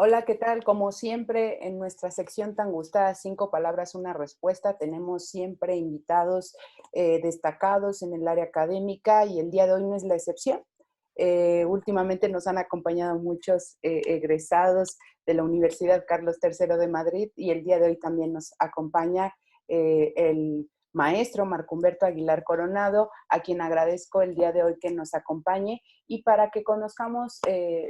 Hola, ¿qué tal? Como siempre, en nuestra sección tan gustada, 5 palabras, una respuesta, tenemos siempre invitados destacados en el área académica y el día de hoy no es la excepción. Últimamente nos han acompañado muchos egresados de la Universidad Carlos III de Madrid y el día de hoy también nos acompaña el maestro Marco Humberto Aguilar Coronado, a quien agradezco el día de hoy que nos acompañe y para que conozcamos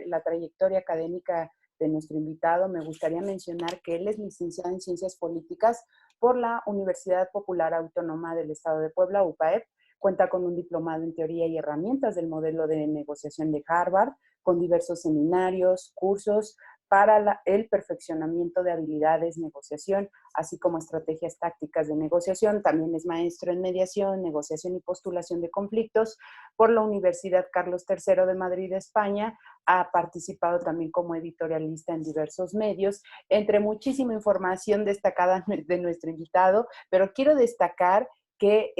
la trayectoria académica de nuestro invitado, me gustaría mencionar que él es licenciado en Ciencias Políticas por la Universidad Popular Autónoma del Estado de Puebla, UPAEP. Cuenta con un diplomado en Teoría y Herramientas del Modelo de Negociación de Harvard, con diversos seminarios, cursos para el perfeccionamiento de habilidades, negociación, así como estrategias tácticas de negociación. También es maestro en mediación, negociación y postulación de conflictos por la Universidad Carlos III de Madrid, España. Ha participado también como editorialista en diversos medios, entre muchísima información destacada de nuestro invitado, pero quiero destacar que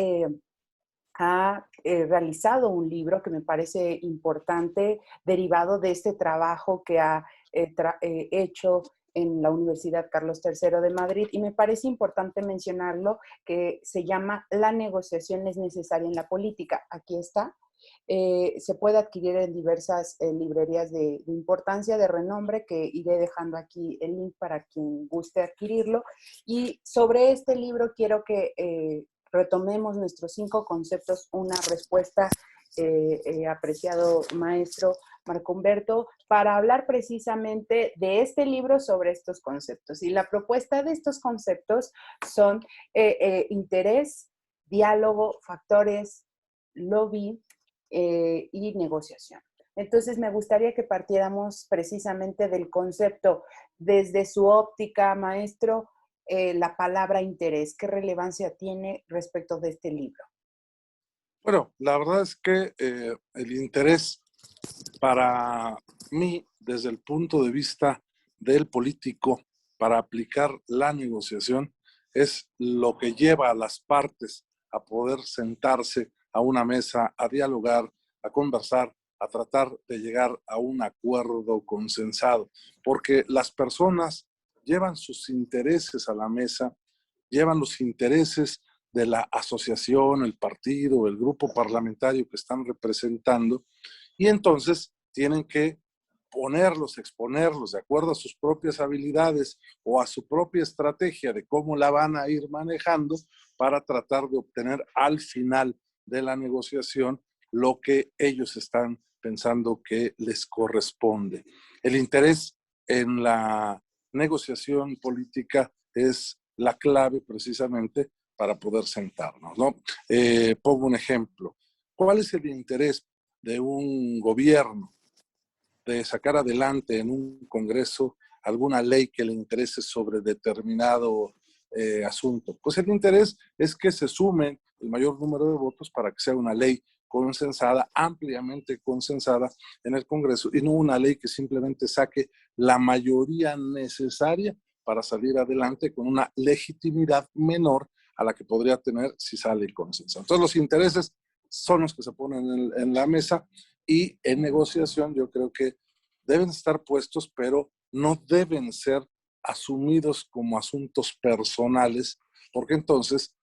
ha realizado un libro que me parece importante, derivado de este trabajo que ha hecho en la Universidad Carlos III de Madrid, y me parece importante mencionarlo, que se llama La negociación es necesaria en la política. Aquí está. Se puede adquirir en diversas librerías de importancia, de renombre, que iré dejando aquí el link para quien guste adquirirlo. Y sobre este libro quiero que retomemos nuestros 5 conceptos, una respuesta, apreciado maestro Marco Humberto, para hablar precisamente de este libro sobre estos conceptos. Y la propuesta de estos conceptos son interés, diálogo, factores, lobby y negociación. Entonces, me gustaría que partiéramos precisamente del concepto desde su óptica, maestro, la palabra interés. ¿Qué relevancia tiene respecto de este libro? Bueno, la verdad es que el interés para mí, desde el punto de vista del político, para aplicar la negociación, es lo que lleva a las partes a poder sentarse a una mesa, a dialogar, a conversar, a tratar de llegar a un acuerdo consensado, porque las personas llevan sus intereses a la mesa, llevan los intereses de la asociación, el partido, el grupo parlamentario que están representando, y entonces tienen que ponerlos, exponerlos de acuerdo a sus propias habilidades o a su propia estrategia de cómo la van a ir manejando para tratar de obtener al final de la negociación lo que ellos están pensando que les corresponde. El interés en la negociación política es la clave precisamente para poder sentarnos, ¿no? Pongo un ejemplo. ¿Cuál es el interés de un gobierno de sacar adelante en un congreso alguna ley que le interese sobre determinado asunto? Pues el interés es que se sumen el mayor número de votos para que sea una ley consensada, ampliamente consensada en el Congreso, y no una ley que simplemente saque la mayoría necesaria para salir adelante con una legitimidad menor a la que podría tener si sale consensado. Entonces los intereses son los que se ponen en la mesa, y en negociación yo creo que deben estar puestos, pero no deben ser asumidos como asuntos personales, porque entonces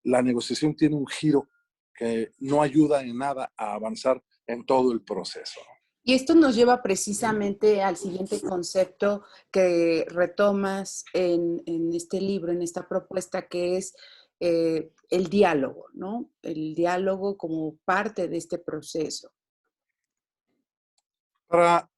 la negociación tiene un giro que no ayuda en nada a avanzar en todo el proceso. Y esto nos lleva precisamente al siguiente concepto que retomas en este libro, en esta propuesta, que es el diálogo, ¿no? El diálogo como parte de este proceso. Para,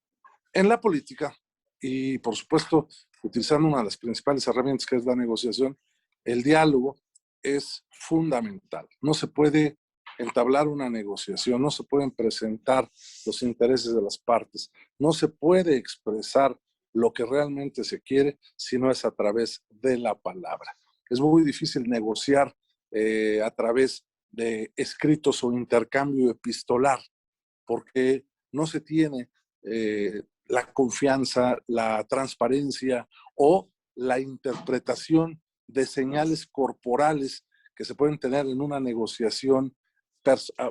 en la política, y por supuesto utilizando una de las principales herramientas que es la negociación, el diálogo es fundamental. No se puede entablar una negociación, no se pueden presentar los intereses de las partes, no se puede expresar lo que realmente se quiere si no es a través de la palabra. Es muy difícil negociar a través de escritos o intercambio epistolar, porque no se tiene la confianza, la transparencia o la interpretación de señales corporales que se pueden tener en una negociación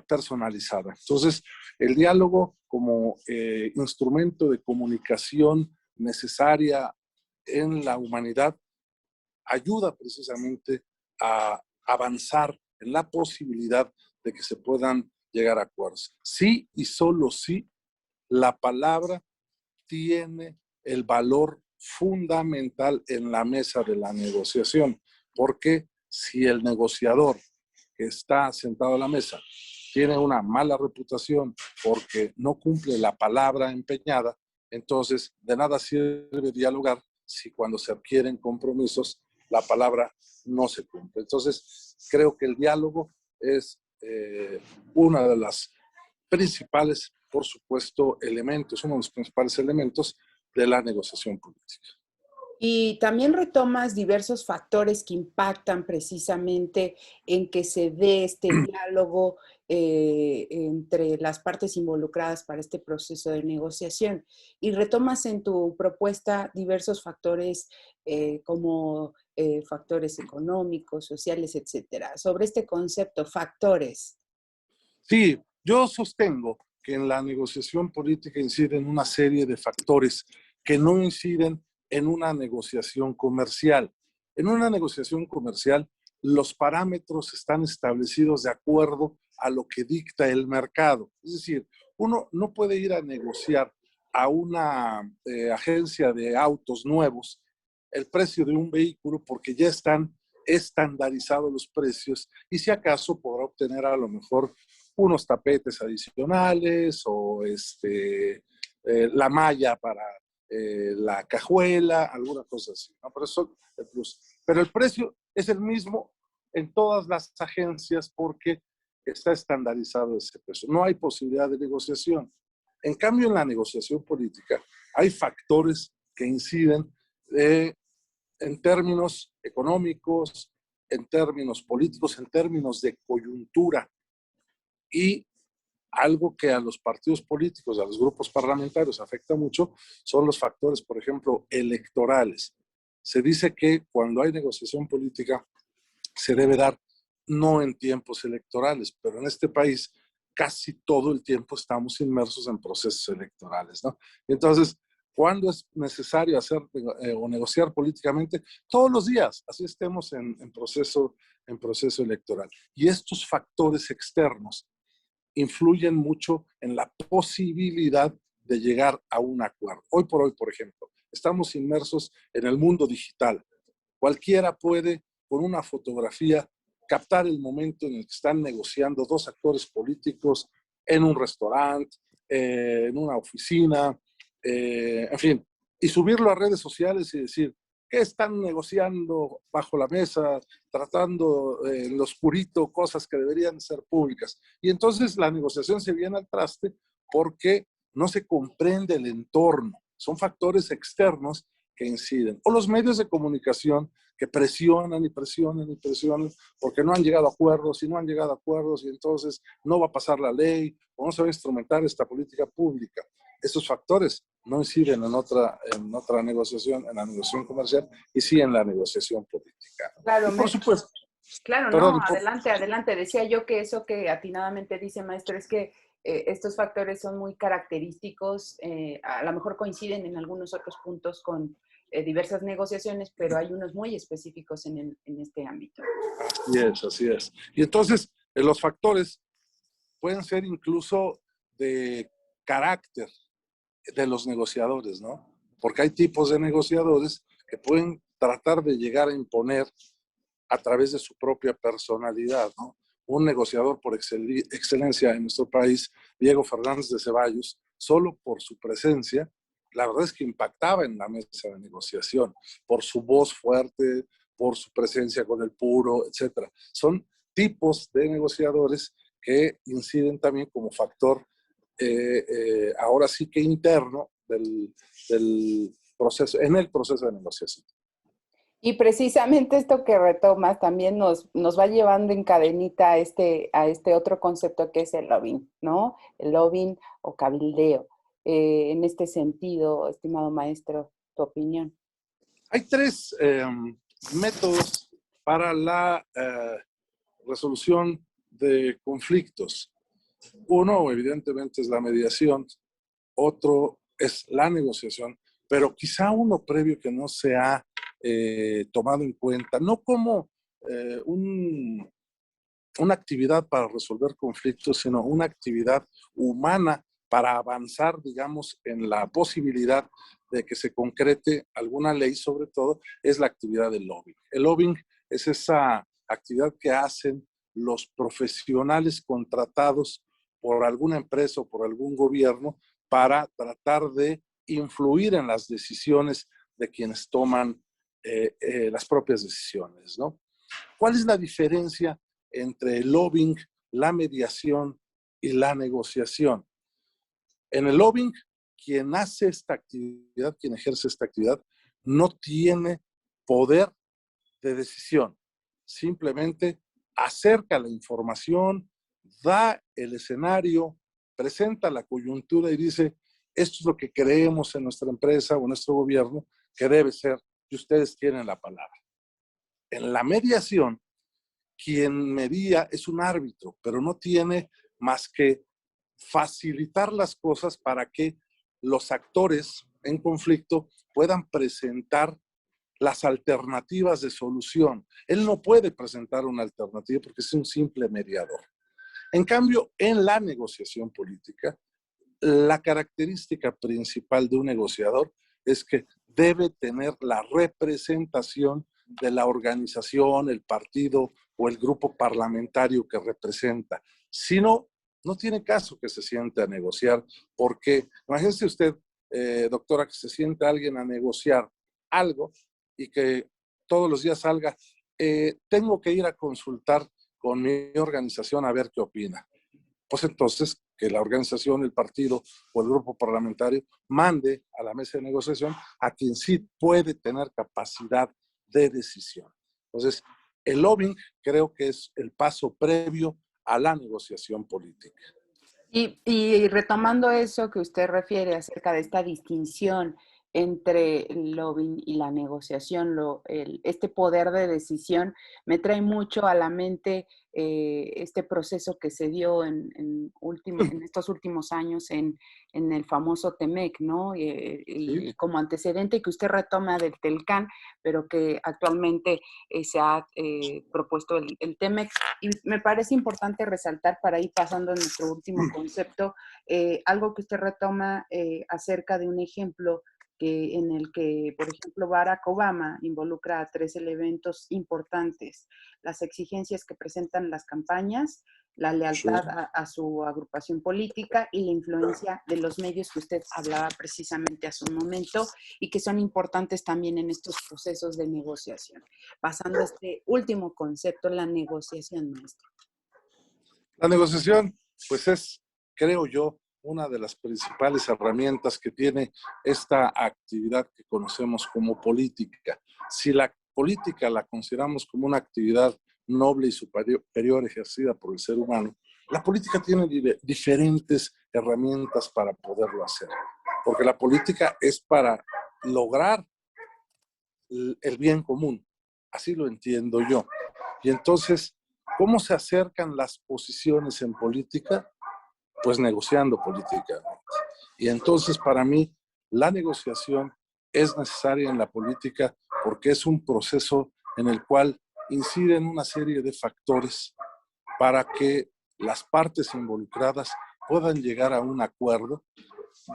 personalizada. Entonces, el diálogo como instrumento de comunicación necesaria en la humanidad ayuda precisamente a avanzar en la posibilidad de que se puedan llegar a acuerdos. Sí y solo sí, la palabra tiene el valor fundamental en la mesa de la negociación, porque si el negociador que está sentado a la mesa tiene una mala reputación porque no cumple la palabra empeñada, entonces de nada sirve dialogar si cuando se adquieren compromisos la palabra no se cumple. Entonces creo que el diálogo es una de las principales, por supuesto, elementos, uno de los principales elementos de la negociación política. Y también retomas diversos factores que impactan precisamente en que se dé este diálogo entre las partes involucradas para este proceso de negociación. Y retomas en tu propuesta diversos factores como factores económicos, sociales, etcétera. Sobre este concepto, factores. Sí, yo sostengo que en la negociación política inciden una serie de factores que no inciden en una negociación comercial. En una negociación comercial, los parámetros están establecidos de acuerdo a lo que dicta el mercado. Es decir, uno no puede ir a negociar a una agencia de autos nuevos el precio de un vehículo porque ya están estandarizados los precios y si acaso podrá obtener a lo mejor unos tapetes adicionales o la malla para la cajuela, alguna cosa así, ¿no? Pero eso es el plus. Pero el precio es el mismo en todas las agencias porque está estandarizado ese precio. No hay posibilidad de negociación. En cambio, en la negociación política hay factores que inciden en términos económicos, en términos políticos, en términos de coyuntura. Y algo que a los partidos políticos, a los grupos parlamentarios afecta mucho, son los factores, por ejemplo, electorales. Se dice que cuando hay negociación política se debe dar no en tiempos electorales, pero en este país casi todo el tiempo estamos inmersos en procesos electorales, ¿no? Entonces, ¿cuándo es necesario hacer o negociar políticamente? Todos los días, así estemos en proceso electoral. Y estos factores externos influyen mucho en la posibilidad de llegar a un acuerdo. Hoy por hoy, por ejemplo, estamos inmersos en el mundo digital. Cualquiera puede, con una fotografía, captar el momento en el que están negociando dos actores políticos en un restaurante, en una oficina, en fin, y subirlo a redes sociales y decir, ¿qué están negociando bajo la mesa, tratando en lo oscurito cosas que deberían ser públicas? Y entonces la negociación se viene al traste porque no se comprende el entorno. Son factores externos que inciden. O los medios de comunicación que presionan y presionan y presionan porque no han llegado a acuerdos y no han llegado a acuerdos y entonces no va a pasar la ley o no se va a instrumentar esta política pública. Estos factores no inciden en otra negociación, en la negociación comercial y sí en la negociación política. Claro, Y por supuesto, claro, no, perdón, adelante, adelante. Decía yo que eso que atinadamente dice maestro es que estos factores son muy característicos, a lo mejor coinciden en algunos otros puntos con diversas negociaciones, pero hay unos muy específicos en este ámbito. así es, así es. Y entonces, los factores pueden ser incluso de carácter de los negociadores, ¿no? Porque hay tipos de negociadores que pueden tratar de llegar a imponer a través de su propia personalidad, ¿no? Un negociador por excelencia en nuestro país, Diego Fernández de Ceballos, solo por su presencia, la verdad es que impactaba en la mesa de negociación, por su voz fuerte, por su presencia con el puro, etcétera. Son tipos de negociadores que inciden también como factor, ahora sí que interno del proceso, en el proceso de negociación. Y precisamente esto que retomas también nos va llevando en cadenita a este otro concepto que es el lobbying, ¿no? El lobbying o cabildeo. En este sentido, estimado maestro, tu opinión. Hay tres métodos para la resolución de conflictos. Uno, evidentemente, es la mediación, otro es la negociación, pero quizá uno previo que no se ha tomado en cuenta, no como una actividad para resolver conflictos, sino una actividad humana para avanzar, digamos, en la posibilidad de que se concrete alguna ley, sobre todo, es la actividad del lobbying. El lobbying es esa actividad que hacen los profesionales contratados por alguna empresa o por algún gobierno para tratar de influir en las decisiones de quienes toman las propias decisiones, ¿no? ¿Cuál es la diferencia entre el lobbying, la mediación y la negociación? En el lobbying, quien hace esta actividad, quien ejerce esta actividad, no tiene poder de decisión. Simplemente acerca la información, da el escenario, presenta la coyuntura y dice, esto es lo que creemos en nuestra empresa o en nuestro gobierno que debe ser, y ustedes tienen la palabra. En la mediación, quien medía es un árbitro, pero no tiene más que facilitar las cosas para que los actores en conflicto puedan presentar las alternativas de solución. Él no puede presentar una alternativa porque es un simple mediador. En cambio, en la negociación política, la característica principal de un negociador es que debe tener la representación de la organización, el partido o el grupo parlamentario que representa. Si no, no tiene caso que se siente a negociar, porque imagínese usted, doctora, que se siente alguien a negociar algo y que todos los días salga, tengo que ir a consultar con mi organización a ver qué opina. Pues entonces que la organización, el partido o el grupo parlamentario mande a la mesa de negociación a quien sí puede tener capacidad de decisión. Entonces, el lobbying creo que es el paso previo a la negociación política. Y retomando eso que usted refiere acerca de esta distinción entre el lobbying y la negociación, este poder de decisión, me trae mucho a la mente este proceso que se dio en estos últimos años en el famoso TEMEC, ¿no? Y como antecedente que usted retoma del TELCAN, pero que actualmente se ha propuesto el TEMEC. Y me parece importante resaltar para ir pasando a nuestro último concepto, algo que usted retoma acerca de un ejemplo en el que, por ejemplo, Barack Obama involucra a 3 elementos importantes: las exigencias que presentan las campañas, la lealtad a su agrupación política y la influencia de los medios que usted hablaba precisamente hace un momento y que son importantes también en estos procesos de negociación. Pasando a este último concepto, la negociación, maestro. La negociación, pues es, creo yo, una de las principales herramientas que tiene esta actividad que conocemos como política. Si la política la consideramos como una actividad noble y superior ejercida por el ser humano, la política tiene diferentes herramientas para poderlo hacer. Porque la política es para lograr el bien común. Así lo entiendo yo. Y entonces, ¿cómo se acercan las posiciones en política? Pues negociando políticamente. Y entonces, para mí, la negociación es necesaria en la política porque es un proceso en el cual inciden una serie de factores para que las partes involucradas puedan llegar a un acuerdo,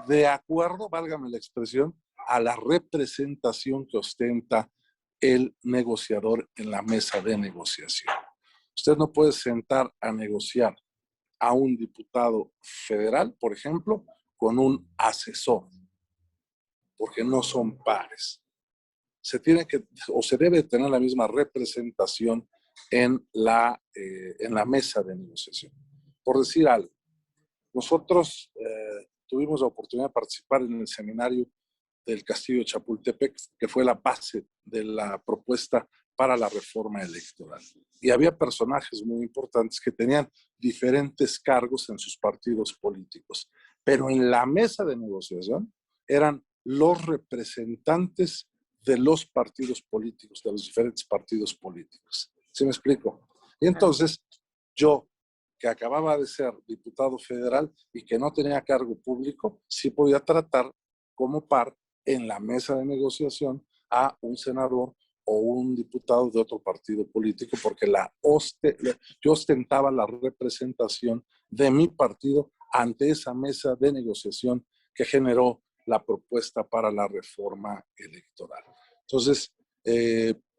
de acuerdo, válgame la expresión, a la representación que ostenta el negociador en la mesa de negociación. Usted no puede sentar a negociar a un diputado federal, por ejemplo, con un asesor, porque no son pares. Se tiene que, o se debe tener la misma representación en la mesa de negociación. Por decir algo, nosotros tuvimos la oportunidad de participar en el seminario del Castillo de Chapultepec, que fue la base de la propuesta para la reforma electoral. Y había personajes muy importantes que tenían diferentes cargos en sus partidos políticos. Pero en la mesa de negociación eran los representantes de los partidos políticos, de los diferentes partidos políticos. ¿Sí me explico? Y entonces yo que acababa de ser diputado federal y que no tenía cargo público, sí podía tratar como par en la mesa de negociación a un senador o un diputado de otro partido político, porque yo ostentaba la representación de mi partido ante esa mesa de negociación que generó la propuesta para la reforma electoral. Entonces,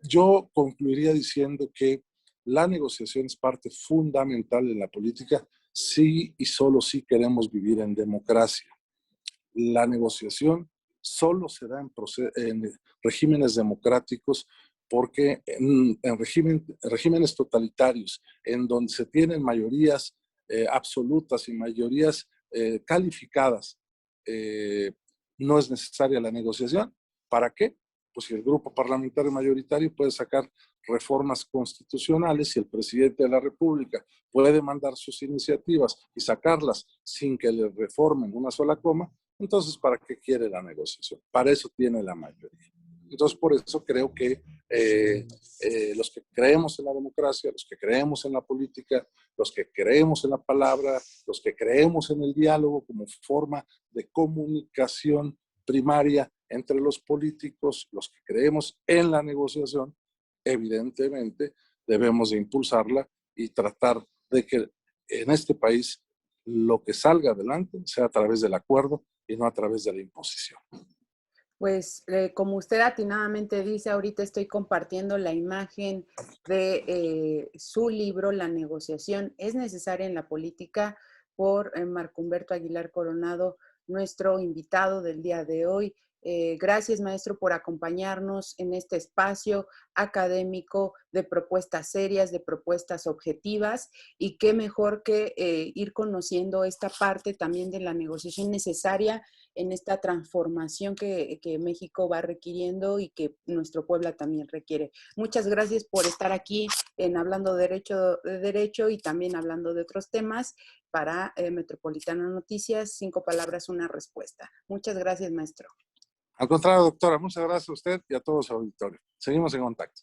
yo concluiría diciendo que la negociación es parte fundamental de la política, sí y solo si queremos vivir en democracia. La negociación solo se da en regímenes democráticos, porque en regímenes totalitarios, en donde se tienen mayorías absolutas y mayorías calificadas, no es necesaria la negociación. ¿Para qué? Pues si el grupo parlamentario mayoritario puede sacar reformas constitucionales y el presidente de la República puede mandar sus iniciativas y sacarlas sin que le reformen una sola coma, entonces ¿para qué quiere la negociación? Para eso tiene la mayoría. Entonces, por eso creo que los que creemos en la democracia, los que creemos en la política, los que creemos en la palabra, los que creemos en el diálogo como forma de comunicación primaria entre los políticos, los que creemos en la negociación, evidentemente debemos de impulsarla y tratar de que en este país lo que salga adelante sea a través del acuerdo y no a través de la imposición. Pues como usted atinadamente dice, ahorita estoy compartiendo la imagen de su libro, La negociación es necesaria en la política, por Marco Humberto Aguilar Coronado, nuestro invitado del día de hoy. Gracias, maestro, por acompañarnos en este espacio académico de propuestas serias, de propuestas objetivas, y qué mejor que ir conociendo esta parte también de la negociación necesaria en esta transformación que México va requiriendo y que nuestro Puebla también requiere. Muchas gracias por estar aquí en Hablando de Derecho y también hablando de otros temas para Metropolitana Noticias. 5 palabras, una respuesta. Muchas gracias, maestro. Al contrario, doctora, muchas gracias a usted y a todos los auditores. Seguimos en contacto.